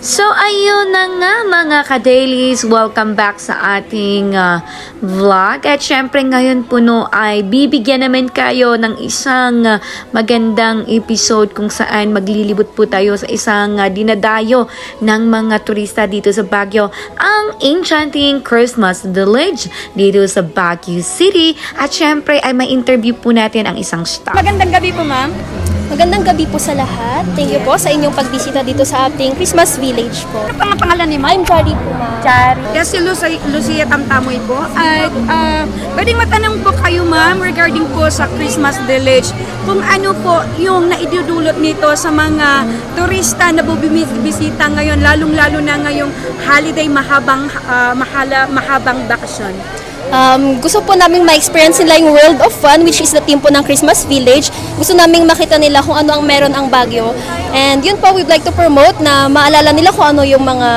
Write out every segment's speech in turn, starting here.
So ayun na nga mga ka-dailies, welcome back sa ating vlog. At syempre ngayon po ay bibigyan naman kayo ng isang magandang episode kung saan maglilibot po tayo sa isang dinadayo ng mga turista dito sa Baguio, ang Enchanting Christmas Village dito sa Baguio City. At syempre ay may interview po natin ang isang staff. Magandang gabi po, ma'am. Magandang gabi po sa lahat. Thank you po sa inyong pagbisita dito sa ating Christmas Village po. Ano pang pangalan ni ma'am? I'm Chari po, ma'am. Chari. Yes, si Lucia Tamtamoy po. At pwedeng matanong po kayo, ma'am, regarding po sa Christmas Village. Kung ano po yung naidudulot nito sa mga turista na bumibisita ngayon, lalong-lalo na ngayong holiday mahabang bakasyon. Gusto po naming ma-experience nila yung World of Fun, which is the theme po ng Christmas Village. Gusto naming makita nila kung ano ang meron ang Baguio. And yun po, we'd like to promote na maalala nila kung ano yung mga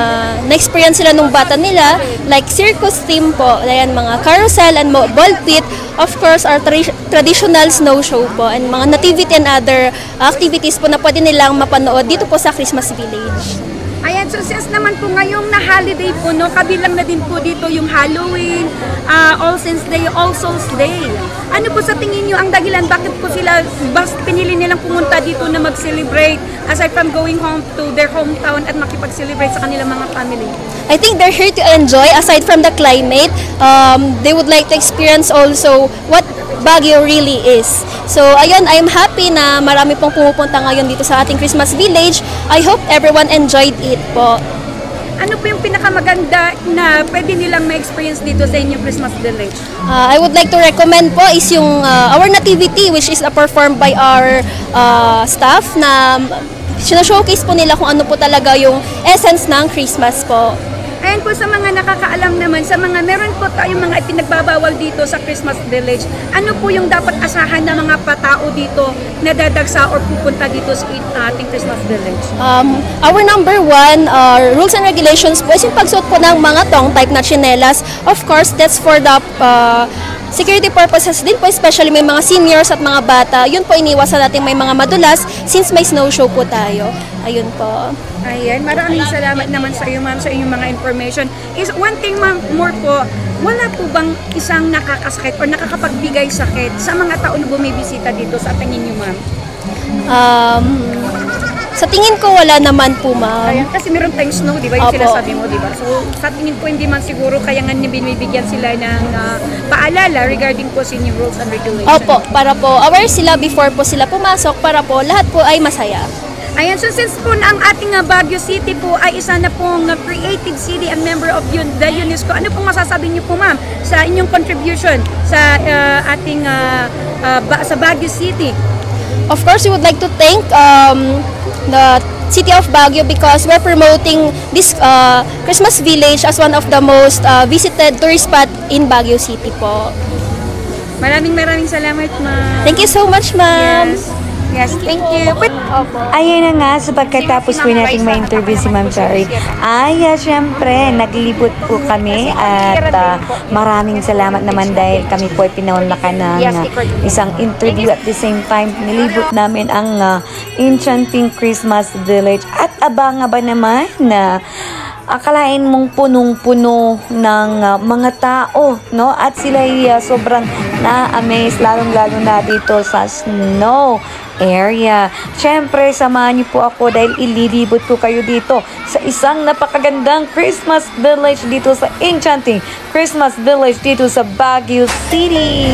na-experience sila nung bata nila. Like circus theme po, ayan, mga carousel and ball pit. Of course, our traditional snow show po and mga nativity and other activities po na pwede nilang mapanood dito po sa Christmas Village. Ayan, so since naman po ngayong na holiday po, no, kabilang na din po dito yung Halloween, All Saints Day, All Souls Day. Ano po sa tingin nyo ang dahilan? Bakit po sila pinili nilang pumunta dito na mag-celebrate aside from going home to their hometown at makipag-celebrate sa kanilang mga family? I think they're here to enjoy aside from the climate. They would like to experience also what Baguio really is. So ayun, I'm happy na marami pong pumupunta ngayon dito sa ating Christmas Village. I hope everyone enjoyed it po. Ano po yung pinakamaganda na pwede nilang ma-experience dito sa inyong Christmas Village? I would like to recommend po is yung our nativity, which is performed by our staff na showcase po nila kung ano po talaga yung essence ng Christmas po. Ayan po sa mga nakakaalam naman, sa mga meron po tayong mga ipinagbabawal dito sa Christmas Village, ano po yung dapat asahan ng mga patao dito na dadagsa or pupunta dito sa ating Christmas Village? Our number one rules and regulations po is yung pagsuot po ng mga tong type na tsinelas. Of course, that's for the security purposes din po, especially may mga seniors at mga bata. Yun po, iniwasan natin may mga madulas since may snow show po tayo. Ayun po. Ayan, maraming salamat naman sa iyo, ma'am, sa inyong mga information. Is one thing, ma'am, more po, wala po bang isang nakakasakit or nakakapagbigay sakit sa mga tao na bumibisita dito sa tingin niyo, ma'am? Sa tingin ko wala naman po, ma'am. Ayan, kasi meron tayong snow, di ba? Yung sinasabi mo, di ba? So, sa tingin ko hindi man siguro kaya nga binibigyan sila ng paalala regarding po sa inyong rules and regulations. Opo, para po aware sila before po sila pumasok para po lahat po ay masaya. Ayan, so since po na ang ating Baguio City po ay isa na pong creative city and member of the UNESCO, ano pong masasabi niyo po, ma'am, sa inyong contribution sa ating sa Baguio City? Of course, we would like to thank the City of Baguio because we're promoting this Christmas Village as one of the most visited tourist spot in Baguio City po. Maraming salamat, ma'am. Thank you so much, ma'am. Yes, thank you. Ayun na nga, sa pagkatapos po natin ma-interview si Ma'am Chari, syempre, naglibot po kami at maraming salamat naman dahil kami po ay pinaunlakan ng isang interview at the same time, nilibot namin ang Enchanting Christmas Village at abang ba naman na akalain mong punong-puno ng mga tao, no? At sila ay sobrang na-amaze, lalong-lalo na dito sa snow area. Siyempre, samahan niyo po ako dahil ililibot ko kayo dito sa isang napakagandang Christmas Village dito sa Enchanting Christmas Village dito sa Baguio City.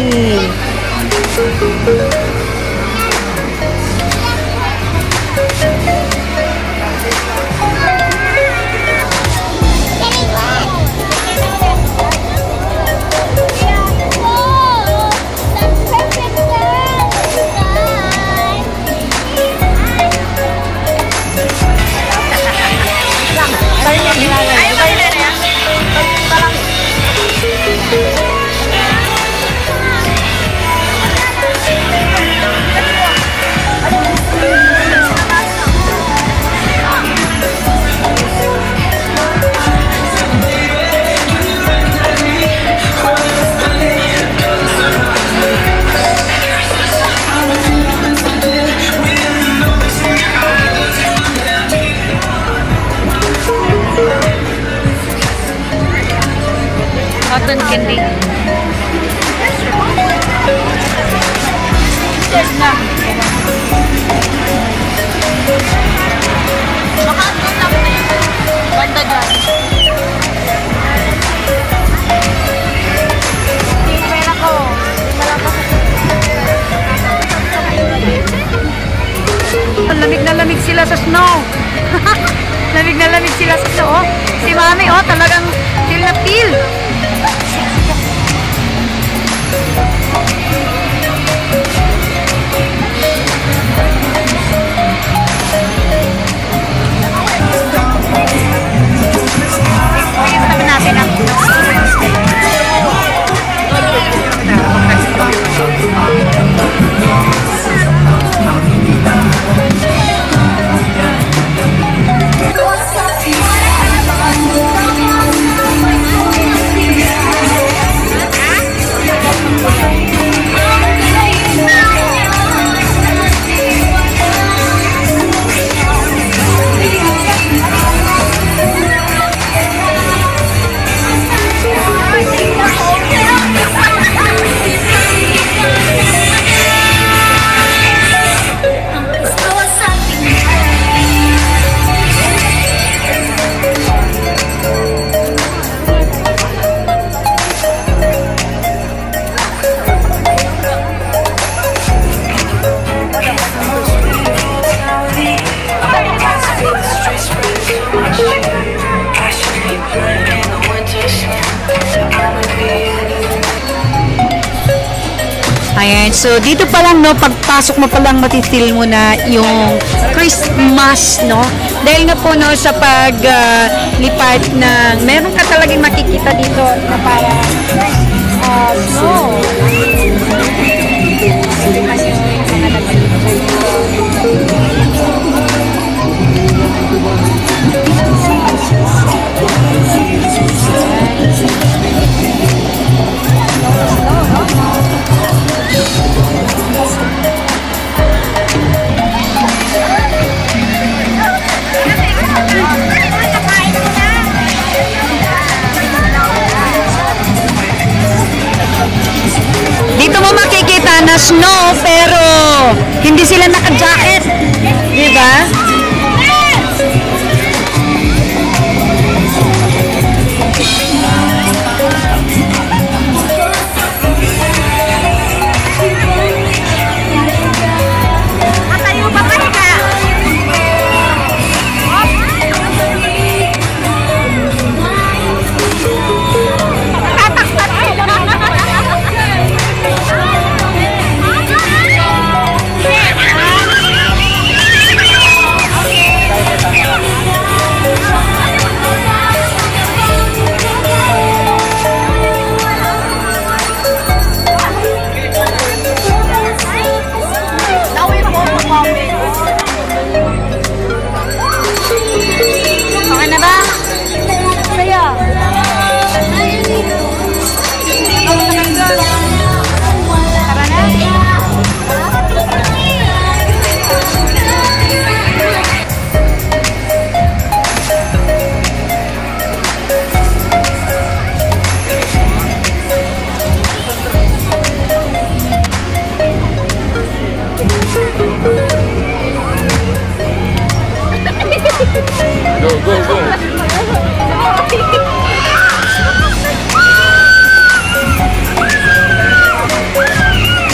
cotton candy. Yes na. Baka doon lang na yun. Banda dyan. Pera ko. Lamig na lamig sila sa snow. Lamig na lamig sila sa snow. Oh. Si Mami, oh, talagang feel na feel. Ayan, so dito pa lang, no, pagpasok mo pa lang matitil mo na yung Christmas, no? Dahil nga po, no, sa paglipad ng, meron ka talagang makikita dito na para snow. Dito mo makikita na snow pero hindi sila naka-jacket. Di ba? Go, go, go.